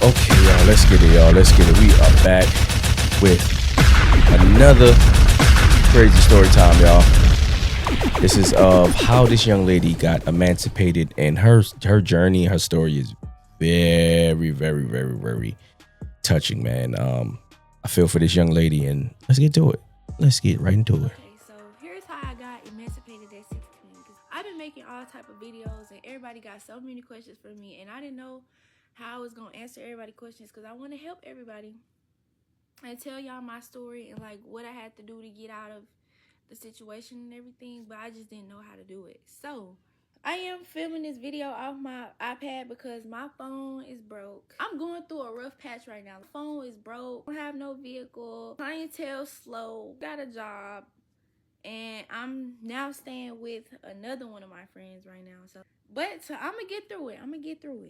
Okay, y'all, let's get it, y'all. Let's get it. We are back with another crazy story time, y'all. This is of how this young lady got emancipated, and her journey, her story is very, very, very, very touching, man. I feel for this young lady, and let's get to it. Let's get right into it. Okay, so here's how I got emancipated at 16. Cause I've been making all type of videos, and everybody got so many questions for me, and I didn't know how I was gonna answer everybody's questions because I want to help everybody and tell y'all my story and like what I had to do to get out of the situation and everything, but I just didn't know how to do it. So I am filming this video off my iPad because my phone is broke. I'm going through a rough patch right now. The phone is broke. I don't have no vehicle. Clientele slow. Got a job. And I'm now staying with another one of my friends right now. But I'm gonna get through it.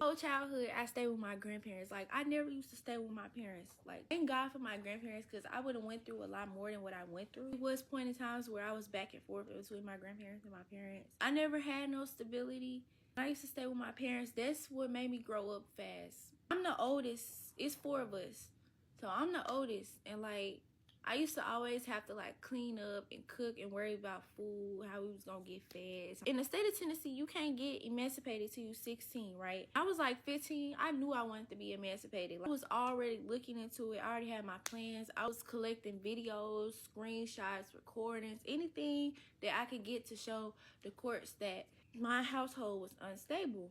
Whole childhood, I stayed with my grandparents. Like, I never used to stay with my parents. Like, thank God for my grandparents, because I would have went through a lot more than what I went through. It was point in times where I was back and forth between my grandparents and my parents. I never had no stability. I used to stay with my parents. That's what made me grow up fast. I'm the oldest. It's 4 of us. So I'm the oldest. And, like, I used to always have to like clean up and cook and worry about food, how we was gonna get fed. In the state of Tennessee, you can't get emancipated till you 16, right? I was like 15. I knew I wanted to be emancipated. Like, I was already looking into it. I already had my plans. I was collecting videos, screenshots, recordings, anything that I could get to show the courts that my household was unstable.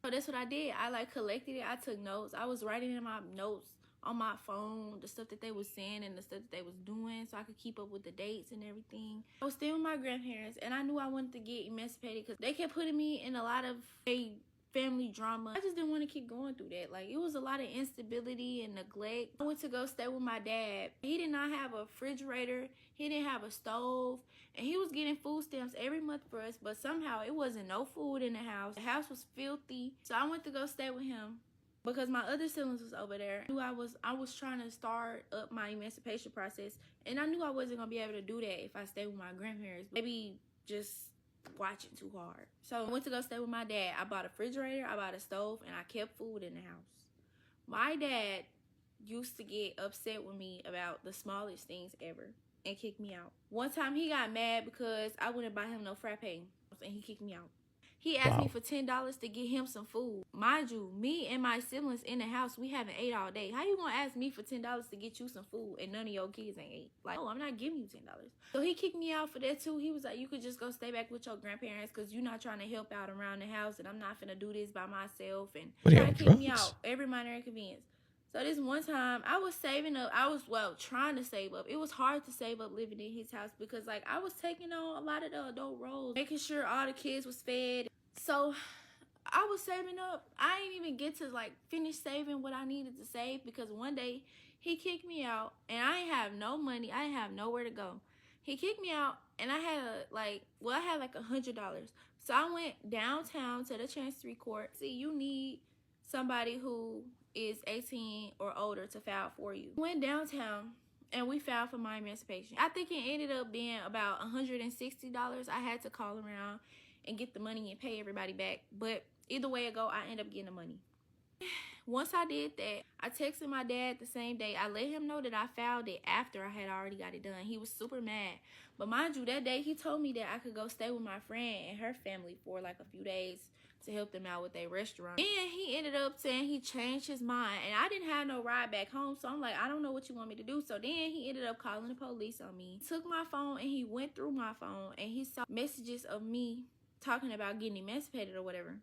So that's what I did. I like collected it. I took notes. I was writing in my notes on my phone the stuff that they was saying and the stuff that they was doing, so I could keep up with the dates and everything. I was staying with my grandparents, and I knew I wanted to get emancipated because they kept putting me in a lot of family drama. I just didn't want to keep going through that. Like, it was a lot of instability and neglect. I went to go stay with my dad. He did not have a refrigerator. He didn't have a stove, and he was getting food stamps every month for us, but somehow it wasn't no food in the house. The house was filthy, so I went to go stay with him because my other siblings was over there. I was trying to start up my emancipation process, and I knew I wasn't gonna be able to do that if I stayed with my grandparents. Maybe just watching too hard. So I went to go stay with my dad. I bought a refrigerator, I bought a stove, and I kept food in the house. My dad used to get upset with me about the smallest things ever and kick me out. One time he got mad because I wouldn't buy him no frappe, and he kicked me out. He asked me for $10 to get him some food. Mind you, me and my siblings in the house, we haven't ate all day. How you gonna ask me for $10 to get you some food and none of your kids ain't ate? Like, oh, I'm not giving you $10. So he kicked me out for that too. He was like, you could just go stay back with your grandparents because you're not trying to help out around the house, and I'm not finna do this by myself. And he kicked me out every minor inconvenience. So this one time, I was saving up. I was, trying to save up. It was hard to save up living in his house because, like, I was taking on a lot of the adult roles, making sure all the kids was fed. So I was saving up. I didn't even get to, like, finish saving what I needed to save because one day he kicked me out, and I didn't have no money. I didn't have nowhere to go. He kicked me out, and I had, I had like $100. So I went downtown to the Chancery Court. See, you need somebody who is 18 or older to file for you. Went downtown and we filed for my emancipation. I think it ended up being about $160. I had to call around and get the money and pay everybody back. But either way it go, I end up getting the money. Once I did that, I texted my dad the same day. I let him know that I filed it after I had already got it done. He was super mad. But mind you, that day he told me that I could go stay with my friend and her family for like a few days to help them out with their restaurant. And he ended up saying he changed his mind, and I didn't have no ride back home, so I'm like, I don't know what you want me to do. So then he ended up calling the police on me. He took my phone and he went through my phone and he saw messages of me talking about getting emancipated or whatever.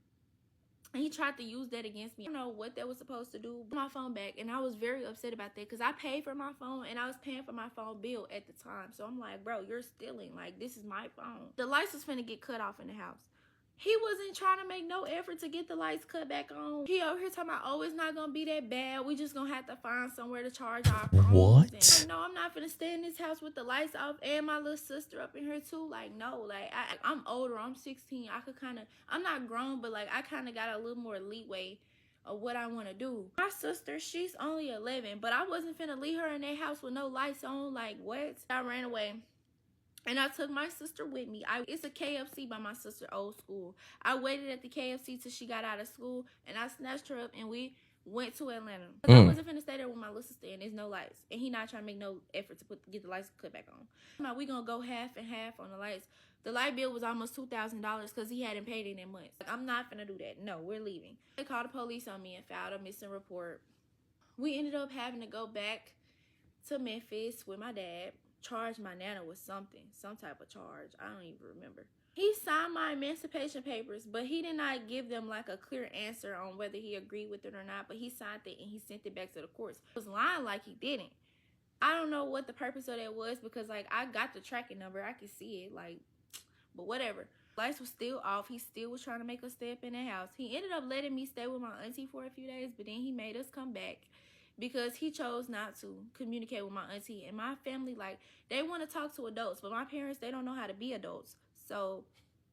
And he tried to use that against me. I don't know what that was supposed to do. My phone back, and I was very upset about that because I paid for my phone and I was paying for my phone bill at the time. So I'm like, bro, you're stealing. Like, this is my phone. The lights was finna get cut off in the house. He wasn't trying to make no effort to get the lights cut back on. He over here talking about, oh, it's not gonna be that bad. We just gonna have to find somewhere to charge our phones. What? And, like, no, I'm not finna stay in this house with the lights off and my little sister up in here too. Like, no, like, I'm older. I'm 16. I'm not grown, but like, I kind of got a little more leeway of what I want to do. My sister, she's only 11, but I wasn't finna leave her in that house with no lights on. Like, what? I ran away. And I took my sister with me. It's a KFC by my sister's old school. I waited at the KFC till she got out of school, and I snatched her up, and we went to Atlanta. Cause I wasn't finna stay there with my little sister and there's no lights. And he not trying to make no effort to get the lights cut back on. Now we gonna go half and half on the lights. The light bill was almost $2,000 because he hadn't paid it in months. Like, I'm not finna do that. No, we're leaving. They called the police on me and filed a missing report. We ended up having to go back to Memphis with my dad. Charged my nana with something, some type of charge. I don't even remember. He signed my emancipation papers, but he did not give them like a clear answer on whether he agreed with it or not. But he signed it and he sent it back to the courts. He was lying like he didn't. I don't know what the purpose of that was because like I got the tracking number. I could see it like, but whatever. Lights was still off. He still was trying to make us stay up in the house. He ended up letting me stay with my auntie for a few days, but then he made us come back because he chose not to communicate with my auntie. And my family, like, they want to talk to adults, but my parents, they don't know how to be adults. So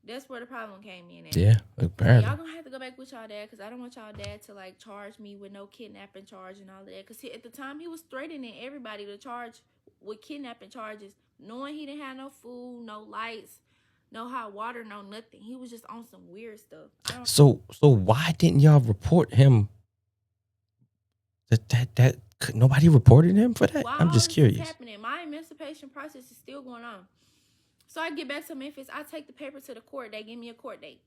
that's where the problem came in at. Yeah, apparently. Y'all gonna have to go back with y'all dad because I don't want y'all dad to like charge me with no kidnapping charge and all of that. Because at the time he was threatening everybody to charge with kidnapping charges, knowing he didn't have no food, no lights, no hot water, no nothing. He was just on some weird stuff. So why didn't y'all report him? That nobody reported him for that? I'm just curious. Happening. My emancipation process is still going on. So I get back to Memphis. I take the paper to the court. They give me a court date.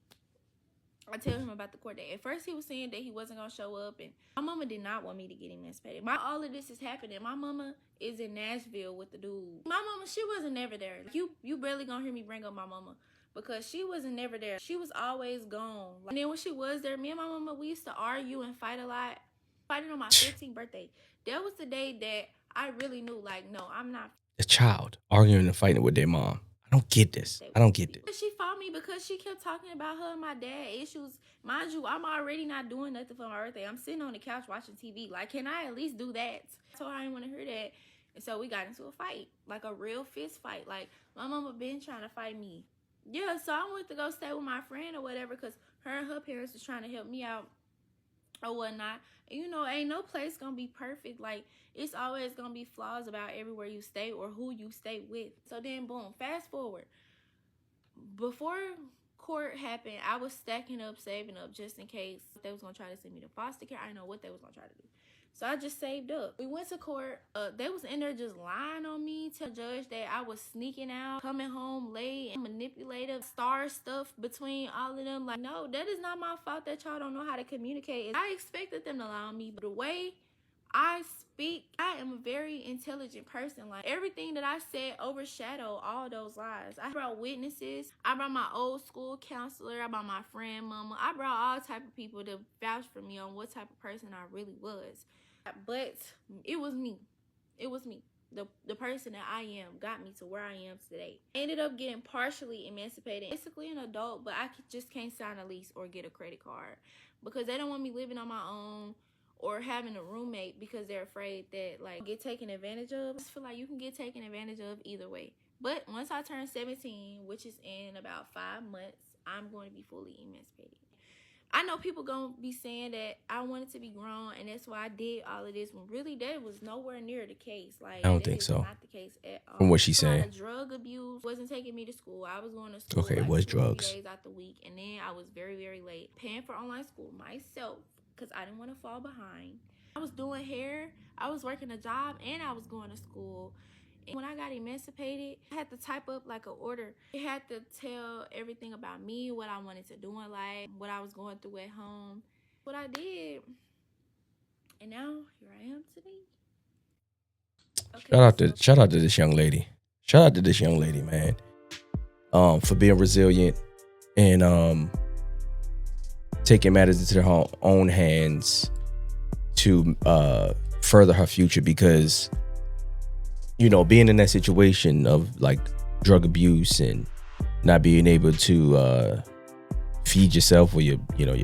I tell him about the court date. At first, he was saying that he wasn't going to show up. And my mama did not want me to get emancipated. All of this is happening. My mama is in Nashville with the dude. My mama, she wasn't never there. You barely going to hear me bring up my mama because she wasn't never there. She was always gone. And then when she was there, me and my mama, we used to argue and fight a lot. Fighting on my 15th birthday. That was the day that I really knew, like, no, I'm not. A child arguing and fighting with their mom. I don't get this. I don't get this. She fought me because she kept talking about her and my dad issues. Mind you, I'm already not doing nothing for my birthday. I'm sitting on the couch watching TV. Like, can I at least do that? So I didn't want to hear that. And so we got into a fight, like a real fist fight. Like, my mama been trying to fight me. Yeah, so I went to go stay with my friend or whatever because her and her parents was trying to help me out or whatnot. You know, ain't no place gonna be perfect. Like, it's always gonna be flaws about everywhere you stay or who you stay with. So then, boom, fast forward. Before court happened, I was stacking up, saving up just in case they was gonna try to send me to foster care. I didn't know what they was gonna try to do. So I just saved up. We went to court. They was in there just lying on me to the judge that I was sneaking out, coming home late, and manipulative star stuff between all of them. Like, no, that is not my fault that y'all don't know how to communicate. I expected them to lie on me, but the way I speak, I am a very intelligent person. Like, everything that I said overshadowed all those lies. I brought witnesses. I brought my old school counselor. I brought my friend mama. I brought all type of people to vouch for me on what type of person I really was. But it was me. It was me. The person that I am got me to where I am today. I ended up getting partially emancipated. Basically an adult, but I just can't sign a lease or get a credit card because they don't want me living on my own or having a roommate because they're afraid that, like, get taken advantage of. I just feel like you can get taken advantage of either way. But once I turn 17, which is in about 5 months, I'm going to be fully emancipated. I know people gonna be saying that I wanted to be grown and that's why I did all of this when really that was nowhere near the case. Like, I don't think so. Not the case at all. From what she's saying. Drug abuse wasn't taking me to school. I was going to school it was drugs. 3 days out the week, and then I was very, very late paying for online school myself because I didn't want to fall behind. I was doing hair, I was working a job, and I was going to school. And when I got emancipated, I had to type up like an order. It had to tell everything about me, what I wanted to do in life, what I was going through at home, what I did. And now here I am today. Okay, shout out to this young lady. Shout out to this young lady, man. For being resilient and taking matters into her own hands to further her future, because you know, being in that situation of like drug abuse and not being able to feed yourself or your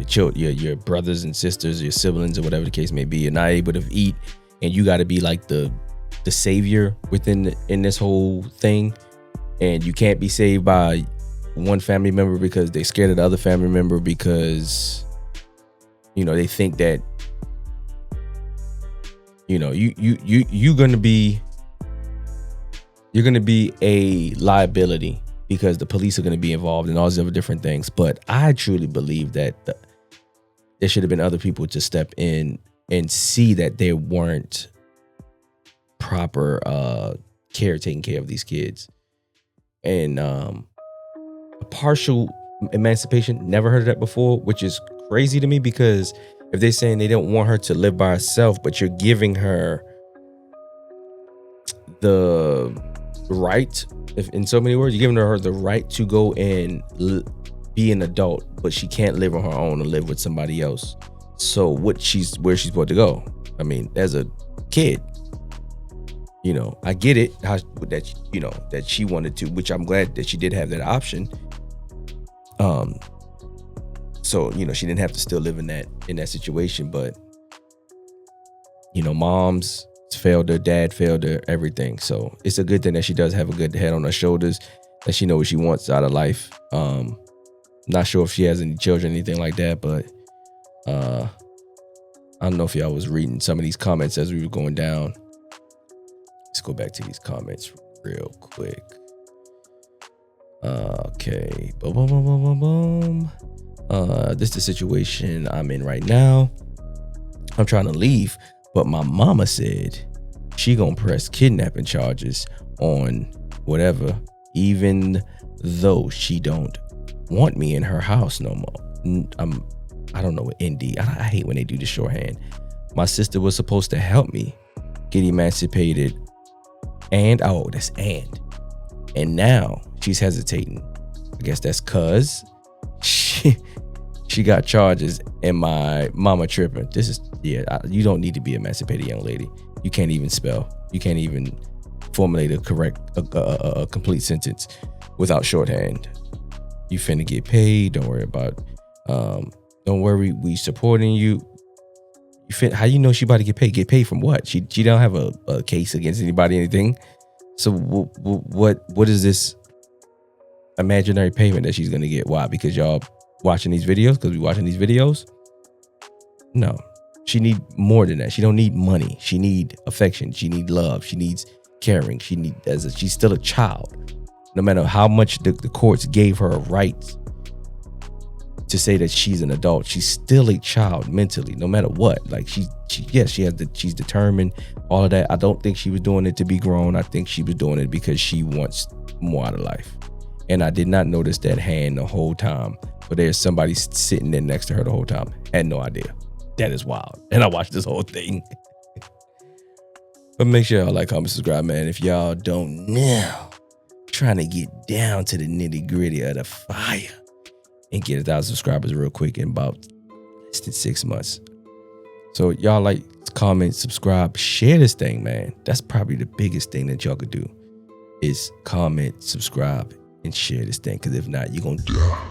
children, your brothers and sisters, your siblings, or whatever the case may be, you're not able to eat, and you got to be like the savior in this whole thing, and you can't be saved by one family member because they're scared of the other family member because they think that you're gonna be a liability because the police are gonna be involved and all these other different things. But I truly believe that there should have been other people to step in and see that there weren't proper care taking care of these kids. And a partial emancipation, never heard of that before, which is crazy to me, because if they're saying they don't want her to live by herself, but you're giving her the right, if in so many words, you're giving her the right to go and be an adult, but she can't live on her own and live with somebody else. So where she's supposed to go? I mean, as a kid, I get it, that she wanted to, which I'm glad that she did have that option. So she didn't have to still live in that situation, but moms failed her, dad failed her, everything. So it's a good thing that she does have a good head on her shoulders, that she knows what she wants out of life. Not sure if she has any children, anything like that, but I don't know if y'all was reading some of these comments as we were going down. Let's go back to these comments real quick. Okay. Boom, boom, boom, boom, boom, boom. This is the situation I'm in right now. I'm trying to leave, but my mama said she gonna press kidnapping charges on whatever, even though she don't want me in her house no more. I don't know what ND. I hate when they do the shorthand. My sister was supposed to help me get emancipated, and and now she's hesitating. I guess that's cause she got charges and my mama tripping. This is you don't need to be emancipated, young lady. You can't even spell. You can't even formulate a complete sentence without shorthand. You finna get paid. Don't worry about. Don't worry, we supporting you. How you know she about to get paid? Get paid from what? She don't have a case against anybody, anything. So what is this imaginary payment that she's gonna get? Why? Because y'all watching these videos? Because we watching these videos? No, she need more than that. She don't need money. She need affection. She need love. She needs caring. She's still a child. No matter how much the courts gave her rights to say that she's an adult, she's still a child mentally, no matter what. Like she's determined, all of that. I don't think she was doing it to be grown. I think she was doing it because she wants more out of life. And I did not notice that hand the whole time, but there's somebody sitting there next to her the whole time. Had no idea. That is wild. And I watched this whole thing. But make sure y'all like, comment, subscribe, man. If y'all don't know, trying to get down to the nitty gritty of the fire and get 1,000 subscribers real quick in about less than 6 months. So y'all like, comment, subscribe, share this thing, man. That's probably the biggest thing that y'all could do is comment, subscribe, and share this thing. Because if not, you're going to die.